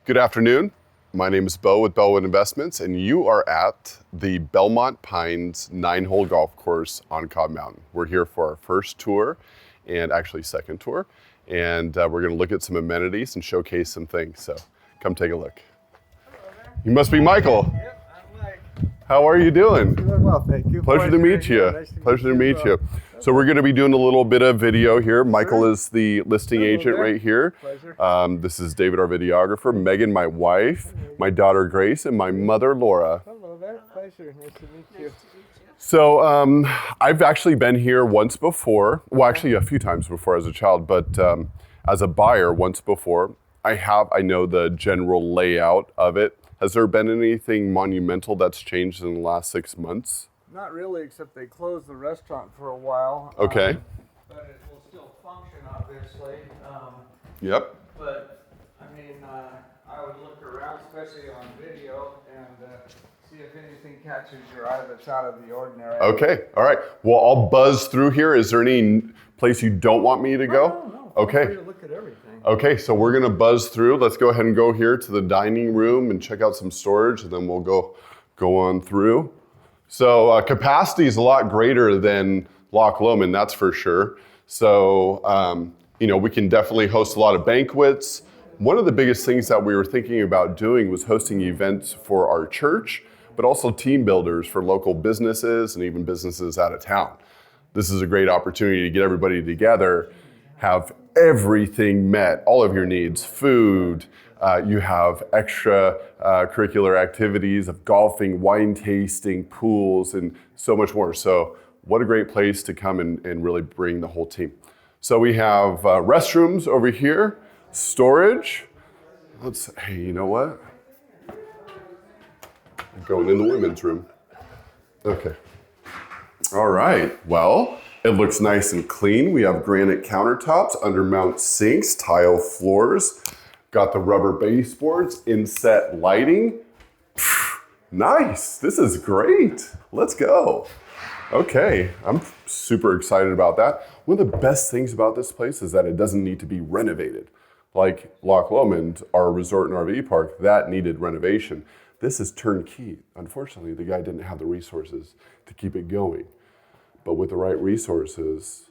Good afternoon. My name is Bo with Belmont Investments, and you are at the Belmont Pines 9-hole golf course on Cobb Mountain. We're here for our first tour, and actually second tour, and we're going to look at some amenities and showcase some things. So come take a look. You must be Michael. Yep, I'm Mike. How are you doing? Doing well, thank you. Pleasure to meet you. Nice to Pleasure to meet you. you. So we're going to be doing a little bit of video here. Michael is the listing agent right here. Pleasure. This is David, our videographer. Megan, my wife. My daughter, Grace, and my mother, Laura. Hello there. Pleasure. Nice to meet you. So I've actually been here once before. Well, actually a few times before as a child, but as a buyer once before. I know the general layout of it. Has there been anything monumental that's changed in the last 6 months? Not really, except they closed the restaurant for a while. Okay. But it will still function, obviously. Yep. But, I mean, I would look around, especially on video, and see if anything catches your eye that's out of the ordinary. Okay, all right. Well, I'll buzz through here. Is there any place you don't want me to go? No. Okay. Feel free to look at everything. Okay, so we're gonna buzz through. Let's go ahead and go here to the dining room and check out some storage, and then we'll go on through. So capacity is a lot greater than Loch Loman, that's for sure. So, we can definitely host a lot of banquets. One of the biggest things that we were thinking about doing was hosting events for our church, but also team builders for local businesses and even businesses out of town. This is a great opportunity to get everybody together, have everything met, all of your needs, food, you have extra curricular activities of golfing, wine tasting, pools, and so much more. So what a great place to come and really bring the whole team. So we have restrooms over here, storage. Hey, you know what? I'm going in the women's room. Okay. All right, well, it looks nice and clean. We have granite countertops, undermount sinks, tile floors, got the rubber baseboards, inset lighting. Nice, this is great. Let's go. Okay, I'm super excited about that. One of the best things about this place is that it doesn't need to be renovated. Like Loch Loman, our resort and RV park, that needed renovation. This is turnkey. Unfortunately, the guy didn't have the resources to keep it going. But with the right resources,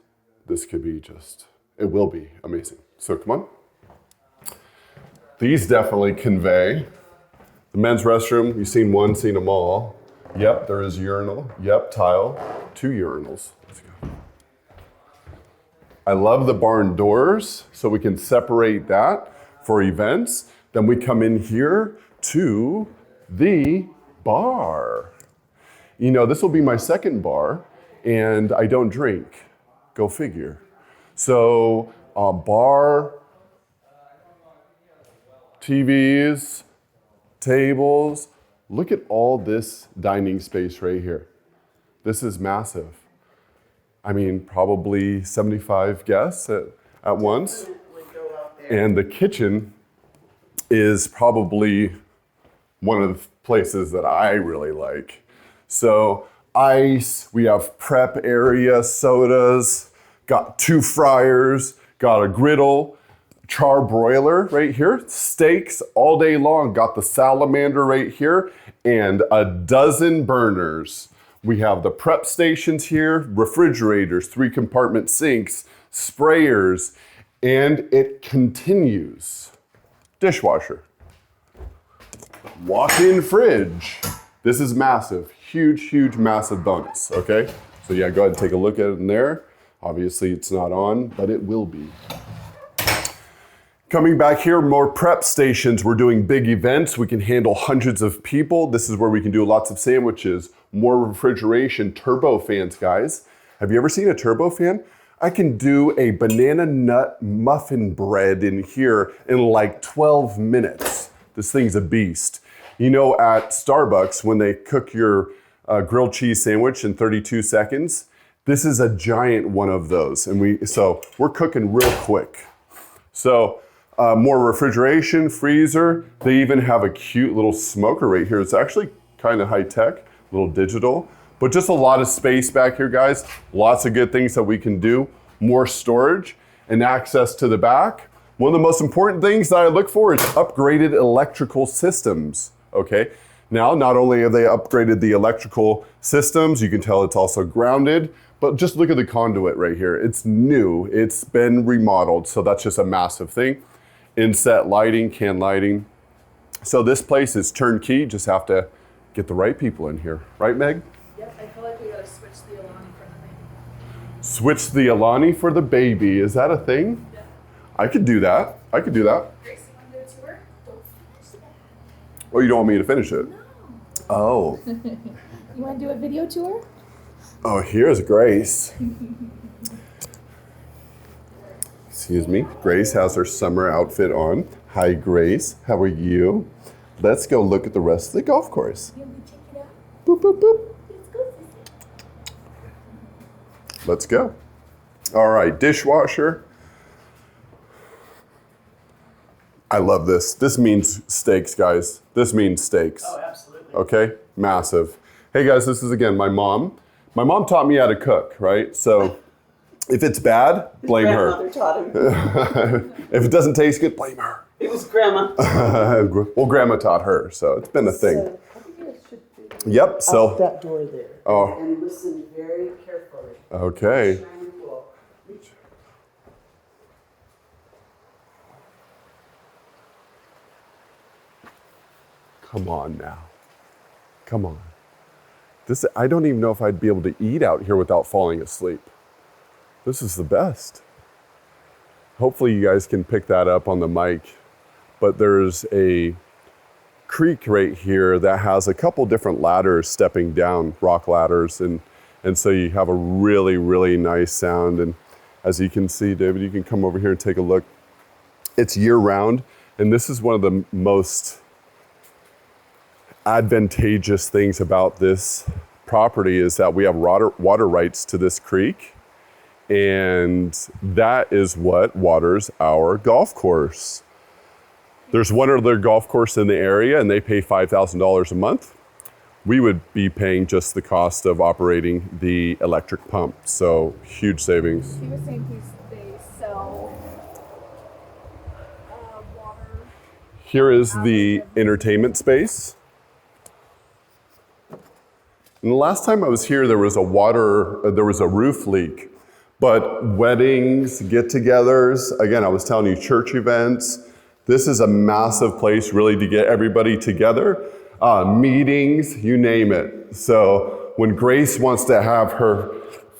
this could be it will be amazing. So come on. These definitely convey. The men's restroom, you've seen one, seen them all. Yep, there is urinal. Yep, tile, 2 urinals. Let's go. I love the barn doors, so we can separate that for events. Then we come in here to the bar. This will be my second bar. And I don't drink, go figure. So bar, TVs, tables, look at all this dining space right here. This is massive. I mean, probably 75 guests at once. And the kitchen is probably one of the places that I really like. So ice, we have prep area, sodas, got 2 fryers, got a griddle, char broiler right here, steaks all day long, got the salamander right here, and a dozen burners. We have the prep stations here, refrigerators, 3 compartment sinks, sprayers, and it continues. Dishwasher. Walk-in fridge. This is massive. Huge, massive bonus, okay? So yeah, go ahead and take a look at it in there. Obviously it's not on, but it will be. Coming back here, more prep stations. We're doing big events. We can handle hundreds of people. This is where we can do lots of sandwiches, more refrigeration, turbo fans, guys. Have you ever seen a turbo fan? I can do a banana nut muffin bread in here in like 12 minutes. This thing's a beast. At Starbucks, when they cook your grilled cheese sandwich in 32 seconds, this is a giant one of those. And so we're cooking real quick. So more refrigeration, freezer. They even have a cute little smoker right here. It's actually kind of high tech, a little digital, but just a lot of space back here, guys. Lots of good things that we can do. More storage and access to the back. One of the most important things that I look for is upgraded electrical systems, okay? Now, not only have they upgraded the electrical systems, you can tell it's also grounded, but just look at the conduit right here. It's new, it's been remodeled, so that's just a massive thing. Inset lighting, can lighting. So this place is turnkey, just have to get the right people in here. Right, Meg? Yep, I feel like we gotta switch the Alani for the baby. Switch the Alani for the baby. Is that a thing? Yeah. I could do that. I could do that. Gracie, wanna do a tour? Don't finish that. Or you don't want me to finish it? No. Oh. You wanna do a video tour? Oh, here's Grace. Excuse me. Grace has her summer outfit on. Hi, Grace. How are you? Let's go look at the rest of the golf course. You wanna check it out? Boop, boop, boop. Let's go, Sissy. Let's go. All right, dishwasher. I love this. This means steaks, guys. This means steaks. Oh, absolutely. Okay, massive. Hey guys, this is again my mom. My mom taught me how to cook, right? So if it's bad, blame her. Grandmother taught him. If it doesn't taste good, blame her. It was grandma. Well, grandma taught her, so it's been a thing. So, I think you should do Yep, out so, that door there. Oh. And listen very carefully. okay. Shiny pool. Come on now. Come on. I don't even know if I'd be able to eat out here without falling asleep. This is the best. Hopefully you guys can pick that up on the mic, but there's a creek right here that has a couple different ladders stepping down, rock ladders, and so you have a really, really nice sound. And as you can see, David, you can come over here and take a look. It's year round, and this is one of the most advantageous things about this property is that we have water rights to this creek, and that is what waters our golf course. There's one other golf course in the area and they pay $5,000 a month. We would be paying just the cost of operating the electric pump, so huge savings. He was saying they sell water. Here is the entertainment space. And the last time I was here, there was a roof leak. But weddings, get-togethers, again, I was telling you, church events, this is a massive place really to get everybody together. Meetings, you name it. So when Grace wants to have her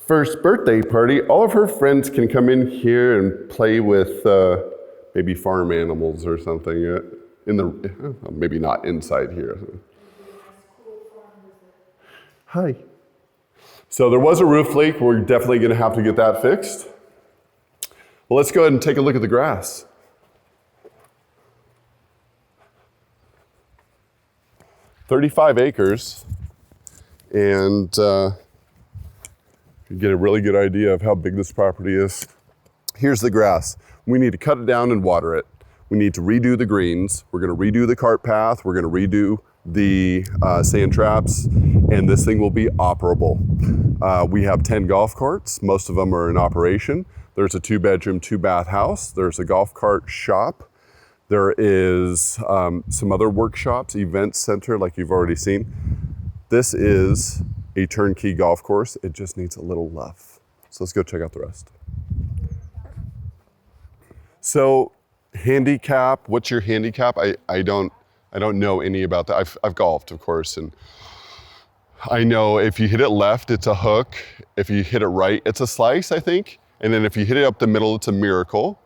first birthday party, all of her friends can come in here and play with maybe farm animals or something. Maybe not inside here. Hi. So there was a roof leak. We're definitely going to have to get that fixed. Well, let's go ahead and take a look at the grass. "35 acres, and you get a really good idea of how big this property is. Here's the grass. We need to cut it down and water it. We need to redo the greens. We're going to redo the cart path. We're going to redo the sand traps, and this thing will be operable. We have 10 golf carts. Most of them are in operation. There's a 2-bedroom, 2-bath house. There's a golf cart shop. There is some other workshops, event center like you've already seen. This is a turnkey golf course. It just needs a little love. So let's go check out the rest. So handicap, what's your handicap? I don't know any about that. I've golfed, of course, and I know if you hit it left, it's a hook. If you hit it right, it's a slice, I think. And then if you hit it up the middle, it's a miracle.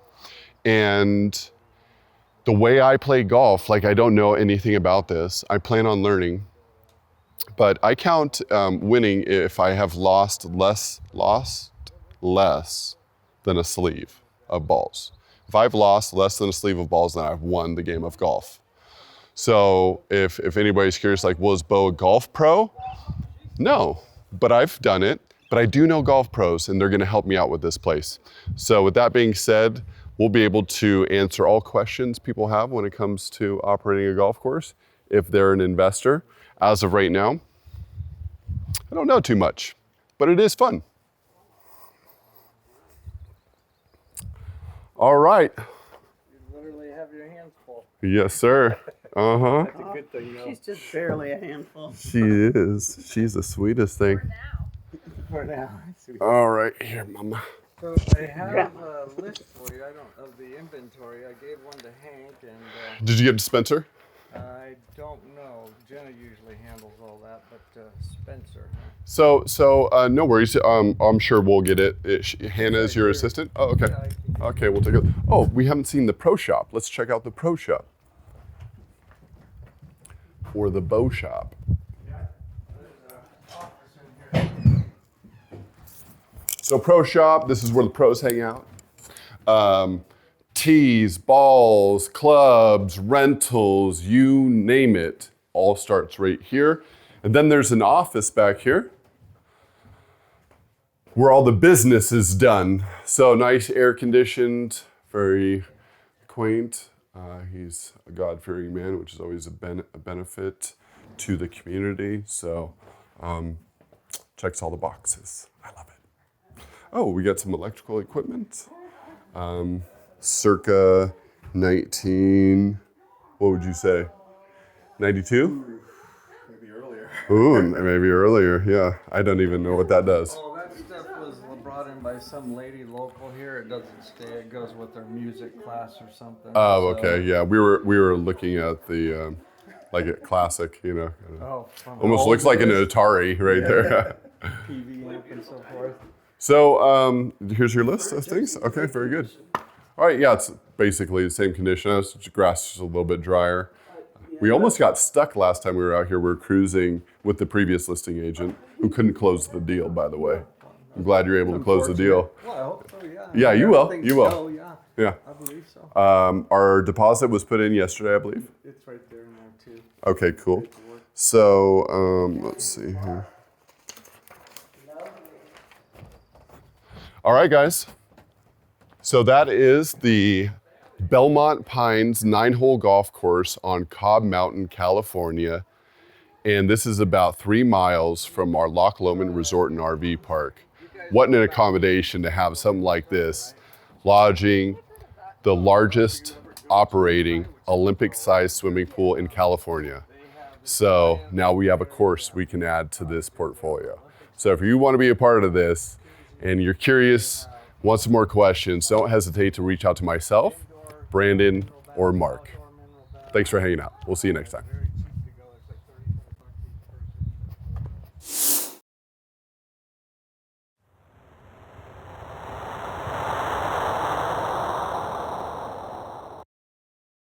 And the way I play golf, like I don't know anything about this. I plan on learning, but I count winning if I have lost less than a sleeve of balls. If I've lost less than a sleeve of balls, then I've won the game of golf. So if anybody's curious, like, was Bo a golf pro? No, but I've done it. But I do know golf pros, and they're gonna help me out with this place. So with that being said, we'll be able to answer all questions people have when it comes to operating a golf course if they're an investor. As of right now, I don't know too much, but it is fun. All right, Yes, sir. Uh-huh. That's a good thing, though. She's just barely a handful. She is. She's the sweetest thing. For now. All right, here, Mama. So I have a list for you. I don't of the inventory. I gave one to Hank, and Did you get dispenser? I don't know. Jenna usually handles all that, but Spencer. So no worries. I'm sure we'll get it. Hannah is your assistant. Oh, okay. Yeah, I can- Okay, we'll take it. Oh, we haven't seen the pro shop. Let's check out the pro shop. Or the bow shop. There's an office in here. So pro shop, this is where the pros hang out. Tees, balls, clubs, rentals, you name it, all starts right here. And then there's an office back here where all the business is done. So nice air conditioned, very quaint. He's a God-fearing man, which is always a benefit to the community. So checks all the boxes. I love it. Oh, we got some electrical equipment. Circa 19, what would you say? 92? Maybe earlier. Ooh, maybe earlier, yeah. I don't even know what that does. Oh, that stuff was brought in by some lady local here. It doesn't stay. It goes with their music class or something. Oh, So- okay, yeah. We were looking at the, like a classic, you know. Oh, from Almost looks like an Atari right there. PV amp and so forth. So here's your list of things. Okay, very good. All right, yeah, it's basically the same condition. The grass is a little bit drier. We almost got stuck last time we were out here. We were cruising with the previous listing agent who couldn't close the deal, by the way. I'm glad you're able to close the deal. Well, I hope so, yeah. Yeah, you will, Everything's you will. go, yeah, Yeah. I believe so. Our deposit was put in yesterday, I believe. It's right there now, too. Okay, cool. So let's see here. All right, guys. So that is the Belmont Pines 9-hole golf course on Cobb Mountain, California. And this is about 3 miles from our Loch Loman Resort and RV Park. What an accommodation to have something like this. Lodging, the largest operating Olympic-sized swimming pool in California. So now we have a course we can add to this portfolio. So if you want to be a part of this and you're curious, want some more questions, don't hesitate to reach out to myself, Brandon, or Mark. Thanks for hanging out. We'll see you next time.